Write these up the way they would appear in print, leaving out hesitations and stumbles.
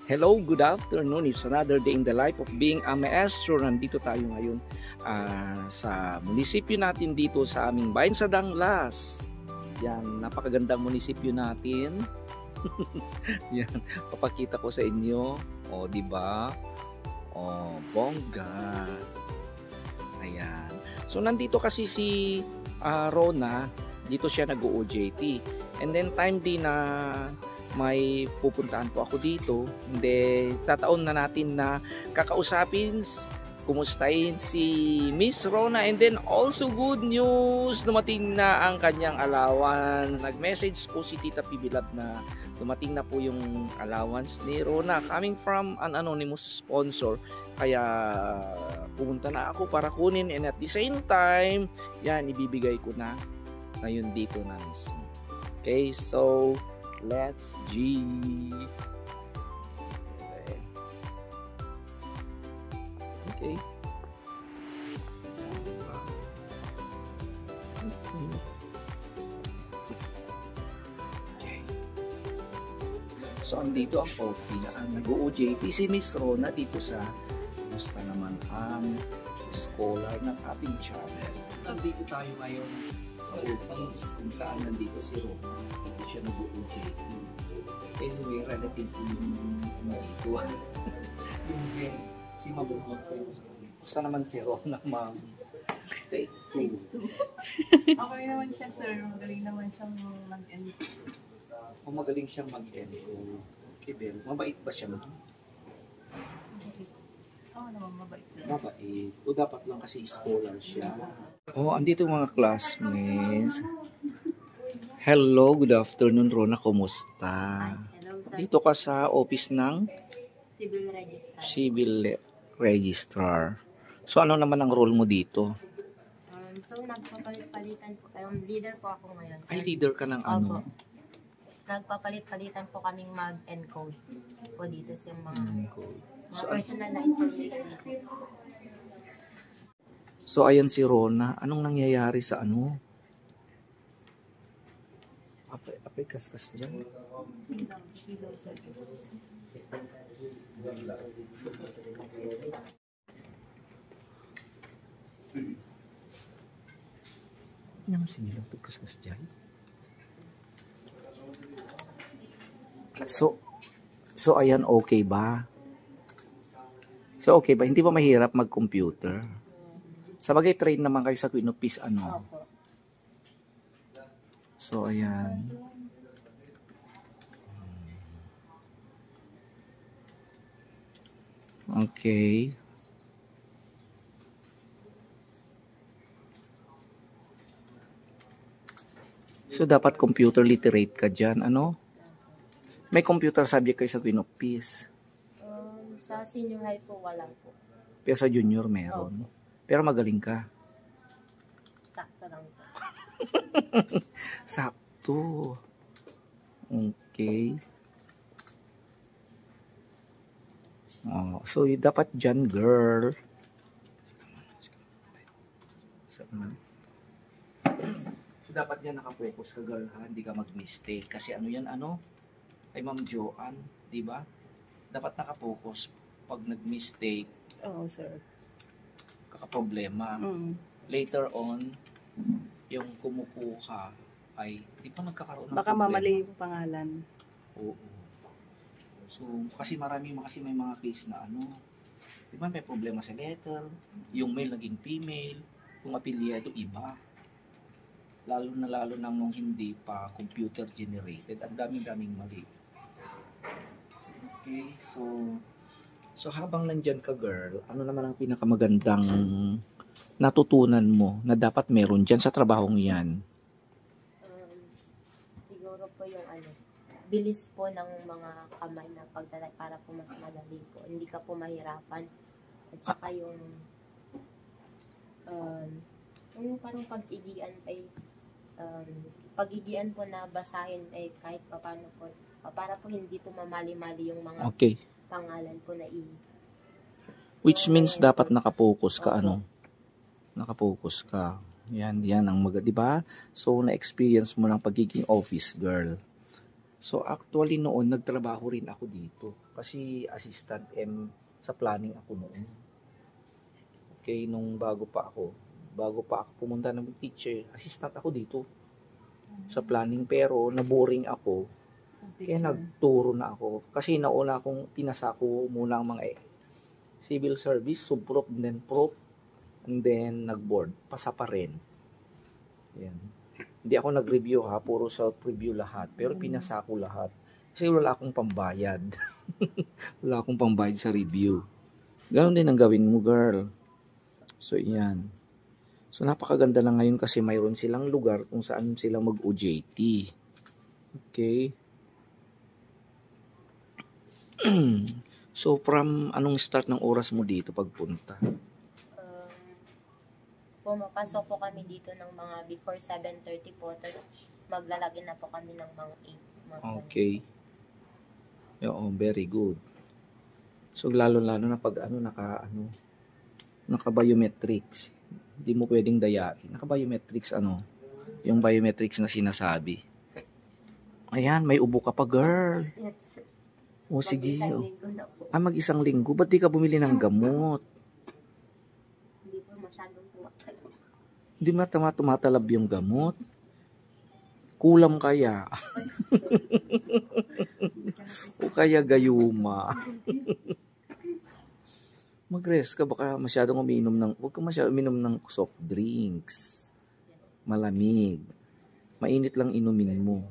Hello, good afternoon. It's another day in the life of being a maestro. Nandito tayo ngayon sa munisipyo natin dito sa aming bayan sa Danglas. Yan, napakagandang munisipyo natin. Yan, papakita ko sa inyo. O, di ba? O, bongga. Ayan. So, nandito kasi si Rona. Dito siya nag-OJT. And then, time din na may pupuntahan po ako dito. Hindi, tataon na natin na kakausapin, kumustahin si Miss Rona. And then also good news, dumating na ang kanyang allowance. Nag-message po si Tita Pibilab na dumating na po yung allowance ni Rona coming from an anonymous sponsor. Kaya pumunta na ako para kunin, and at the same time, yan, ibibigay ko na ngayon dito na mismo. Okay, so let's G. Okay. So, andito ang office. Ang nag-OJT si Miss Rona dito sa gusto naman ang scholar ng ating channel. Nandito tayo ngayon sa office kung saan nandito si Rona. Dito siya nag-OJT. Anyway, relative ko yung dito. Yung si Mabunod ko yun. Gusto naman si Rona, ma'am. Take two. Okay naman siya, sir. Magaling naman siyang mag-end. Kung magaling siyang mag-end. Okay, Ben. Mabait ba siya, ma'am? Oo naman, mabait sir. Mabait. O dapat lang kasi scholar siya. Oh, andito mga classmates. Hello, good afternoon, Rona. Kumusta? Hello, sir. Dito ka sa office ng Civil Registrar. Civil Registrar. So, ano naman ang role mo dito? So, nagpapalit-palitan po. Leader po ako ngayon. Ay, leader ka ng ano? Opo. Nagpapalit-palitan po kaming mag-encode po dito sa mga, So, personal na information. so, ayan si Rona. Anong nangyayari sa ano? Apay kaskas dyan. Silaw, sir. Ano nga sinilang ito kaskas dyan? So ayan, okay ba? So okay ba? Hindi ba mahirap mag-computer? Sa bagay, train naman kayo sa Quinopis, ano? Opo. So ayan. Okay. So dapat computer literate ka dyan, ano? May computer subject kayo sa Quinopis. Sa senior high po, wala po. Pero sa junior meron. Pero magaling ka. Sakto lang po. Sakto. Okay. Oh, so dapat dyan, girl. So dapat dyan nakapokus ka, girl, ha? Hindi ka mag-mistake. Kasi ano yan, ano? Ay, Ma'am Joanne, di ba? Dapat nakapokus. Pag nag-mistake, Oo, sir. kakaproblema. Later on, yung kumukuha ka ay di pa nagkakaroon ng Baka problema. mamali yung pangalan. Oo. So, kasi may mga case na ano, di ba may problema sa letter, yung male naging female, yung apelyido iba. Lalo na nung hindi pa computer generated, ang daming mali. Okay, so habang nandyan ka, girl, ano naman ang pinakamagandang natutunan mo na dapat meron dyan sa trabahong yan? Siguro po yung bilis po ng mga kamay na pagdala para po mas madali po. Hindi ka po mahirapan. At saka yung parang pag-igian ay pag-igian po na basahin ay kahit paano po para po hindi po mamali-mali yung mga pangalan po na which means dapat nakapokus ka, ano? Nakapokus ka. Yan ang di ba? So na-experience mo ng pagiging office girl. So actually noon nagtrabaho rin ako dito kasi assistant sa planning ako noon. Okay, nung bago pa ako pumunta ng teacher, assistant ako dito sa planning pero na-boring ako kaya nagturo na ako. Kasi nauna akong pinasako muna ang mga civil service, subprop, then prop, and then nag-board. Pasa pa rin. Yan. Hindi ako nag-review ha, puro self-review lahat. Pero pinasako lahat. Kasi wala akong pambayad. Wala akong pambayad sa review. Ganon din ang gawin mo, girl. So, yan. So, napakaganda lang ngayon kasi mayroon silang lugar kung saan sila mag-OJT. Okay. So, from anong start ng oras mo dito pagpunta? Pumapasok po kami dito ng mga before 7:30 po, tapos maglalagin na po kami ng mga 8. Okay. Oo, very good. So, lalo-lalo na pag naka-biometrics. Hindi mo pwedeng dayain. Naka-biometrics, yung biometrics na sinasabi. Ayan, may ubo ka pa, girl. O, sige. Mag-isang linggo. Ba't di ka bumili ng gamot? Hindi po masyadong tumatalab. Hindi tumatalab yung gamot. Kulam kaya. O kaya gayuma. Mag-rest ka. Baka masyadong huwag ka masyadong uminom ng soft drinks. Malamig. Mainit lang inumin mo.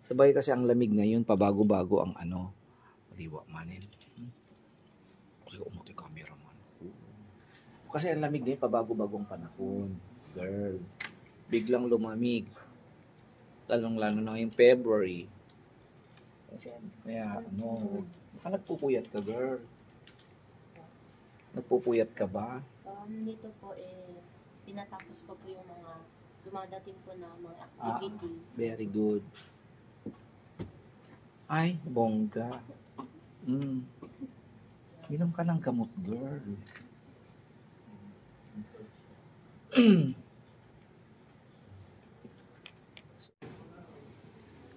Sabay kasi ang lamig ngayon, pabago-bago ang Maliwa manin. Kasi umuti camera man. Kasi ang lamig ngayon, pabago-bagong panahon. Girl. Biglang lumamig. Lalong-lalo na ngayong February. Kaya baka nagpupuyat ka, girl. Nagpupuyat ka ba? Nito po tinatapos ko po yung mga dumadating po na mga activity. Very good. Ay, bongga. Minom ka ng gamot, girl.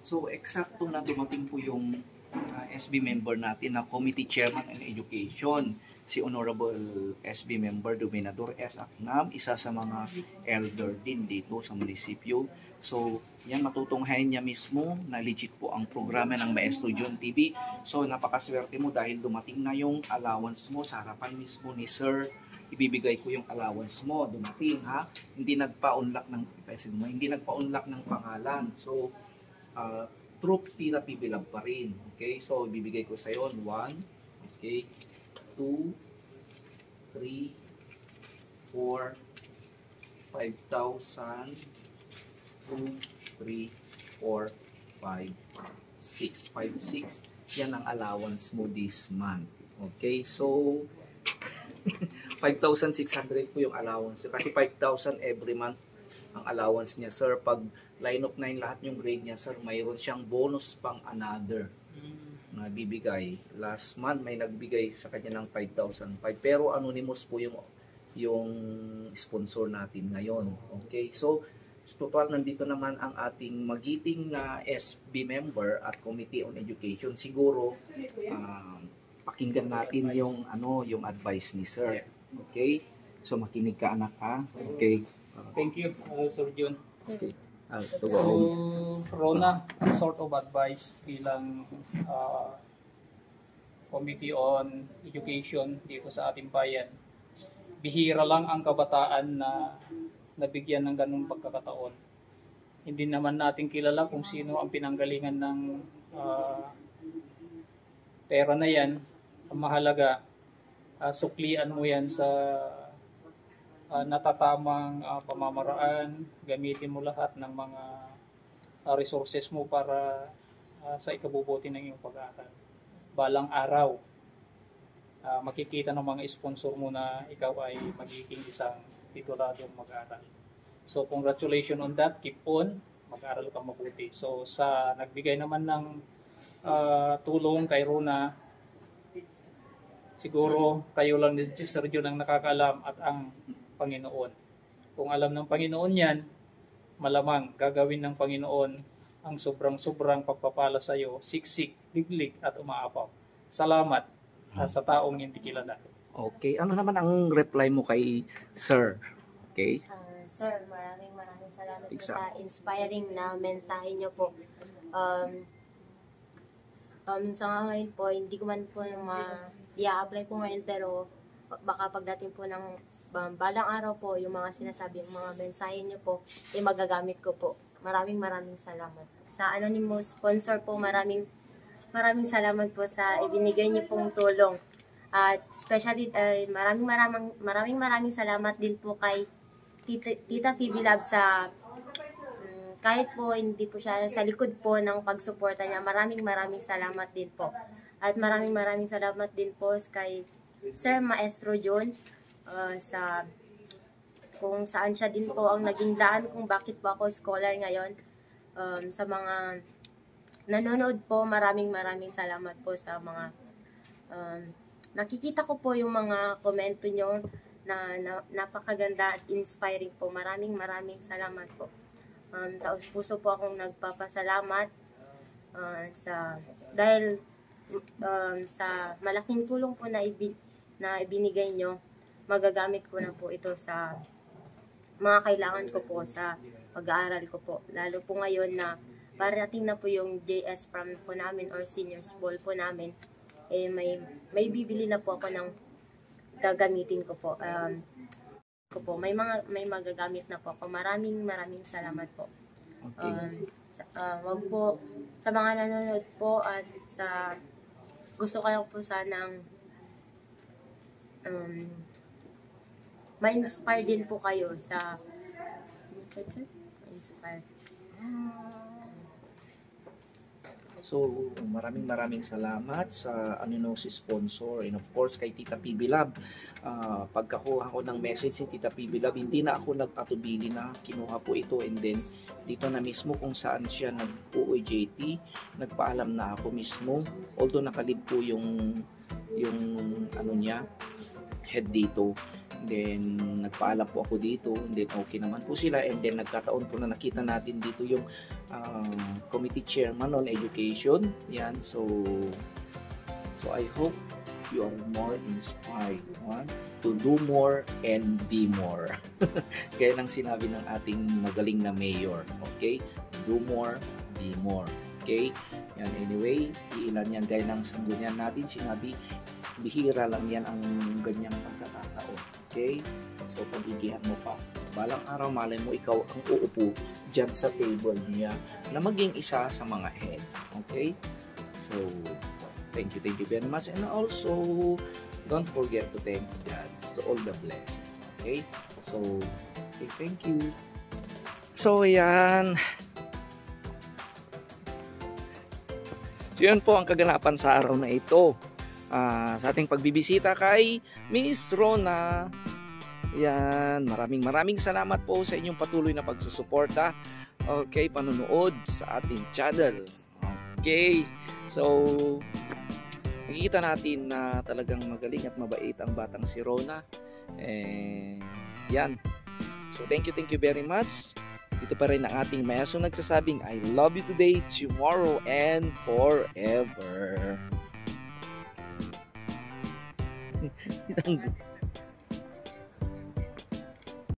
So, eksakto na dumating po yung SB member natin na Committee Chairman on Education, si Honorable SB Member Dominador S. Aknam, isa sa mga elder din dito sa munisipyo. So, yan matutunghayan niya mismo na legit po ang programa ng Maestro John TV. So, napakaswerte mo dahil dumating na yung allowance mo sa harapan mismo ni Sir. Ibibigay ko yung allowance mo. Dumating ha. Hindi nagpa-unlock ng pangalan. So, Troop Tira Pibilab pa rin. Okay? So, ibibigay ko sa iyo 1, okay, 2, 3, 4, 5,000, 2, 3, 4, 5, 6. 5, 6. Yan ang allowance mo this month. Okay? So, 5,600 po yung allowance. Kasi 5,000 every month ang allowance niya, sir. Pag line of 9 lahat yung grade niya, sir, mayroon siyang bonus pang another na bibigay. Last month may nagbigay sa kanya ng 5,005, pero anonymous po yung sponsor natin ngayon. Okay, so total nandito naman ang ating magiting na SB member at Committee on Education. Siguro pakinggan natin yung advice ni sir. Okay, so makinig ka, anak, ha? Okay. Thank you, Sir John. Okay. So, Rona, sort of advice bilang Committee on Education dito sa ating bayan. Bihira lang ang kabataan na nabigyan ng ganung pagkakataon. Hindi naman natin kilala kung sino ang pinanggalingan ng pera na yan. Ang mahalaga, suklian mo yan sa natatamang pamamaraan, gamitin mo lahat ng mga resources mo para sa ikabubuti ng iyong pag-aaral. Balang araw, makikita ng mga sponsor mo na ikaw ay magiging isang tituladong mag-aaral. So, congratulations on that. Keep on. Mag-aaral ka mabuti. So, sa nagbigay naman ng tulong kay Rona, siguro kayo lang ni Sir John ang nakakaalam at ang Panginoon. Kung alam ng Panginoon yan, malamang gagawin ng Panginoon ang sobrang-sobrang pagpapala sa iyo, siksik, liglig at umaapaw. Salamat sa taong hindi kilala. Okay, ano naman ang reply mo kay Sir? Okay? Sir, maraming salamat po sa inspiring na mensahe niyo po. Sa ngayon po, hindi ko man po i-apply po ngayon, pero baka pagdating po ng balang araw po, yung mga sinasabi, yung mga mensahe niyo po, magagamit ko po. Maraming salamat. Sa anonymous sponsor po, maraming salamat po sa ibinigay niyo pong tulong. At especially, maraming salamat din po kay Tita Phoebe Love sa kahit po hindi po siya sa likod po ng pagsuporta niya. Maraming salamat din po. At maraming salamat din po kay Sir Maestro John sa kung saan siya din po ang naging daan kung bakit po ako scholar ngayon. Sa mga nanonood po, maraming salamat po sa mga nakikita ko po yung mga komento nyo na napakaganda at inspiring po. Maraming salamat po. Taos puso po akong nagpapasalamat dahil sa malaking tulong po na ibinigay nyo. Magagamit ko na po ito sa mga kailangan ko po sa pag-aaral ko po. Lalo po ngayon na parating na po yung JS prom po namin or seniors ball po namin. May bibili na po ako ng gagamitin ko po. May magagamit na po ako. Maraming salamat po. Okay. Wag po sa mga nanonood po at gusto ko lang po sanang ma-inspire din po kayo sa ma-inspire. So, maraming salamat sa si sponsor and of course kay Tita PB Lab. Pagkakuha ko ng message si Tita PB Lab, hindi na ako nag-atubili na kinuha po ito, and then dito na mismo kung saan siya nag-OJT, nagpaalam na ako mismo, although nakalib po yung ano niya, head dito. Then nagpaalam po ako dito, and then okay naman po sila, and then nagkataon po na nakita natin dito yung committee chairman on education. Yan, so I hope you are more inspired to do more and be more. Kaya nang sinabi ng ating magaling na mayor, okay? Do more, be more. Okay? Yan, anyway, iilan yan gaya ng sanggunian natin, sinabi, bihira lang yan ang ganyang pagkakataon. Okay? So, pagigihan mo pa. Balang araw, malay mo, ikaw ang uupo dyan sa table niya na maging isa sa mga heads. Okay? So, thank you very much. And also, don't forget to thank God to all the blessings. Okay? So, okay, thank you. So, yan. So, yan po ang kaganapan sa araw na ito. Sa ating pagbibisita kay Miss Rona. Yan, maraming salamat po sa inyong patuloy na pagsusuporta. Okay, panunood sa ating channel. Okay, so nakikita natin na talagang magaling at mabait ang batang si Rona. Yan. So thank you very much. Dito pa rin ang ating maestro nagsasabing I love you today, tomorrow, and forever.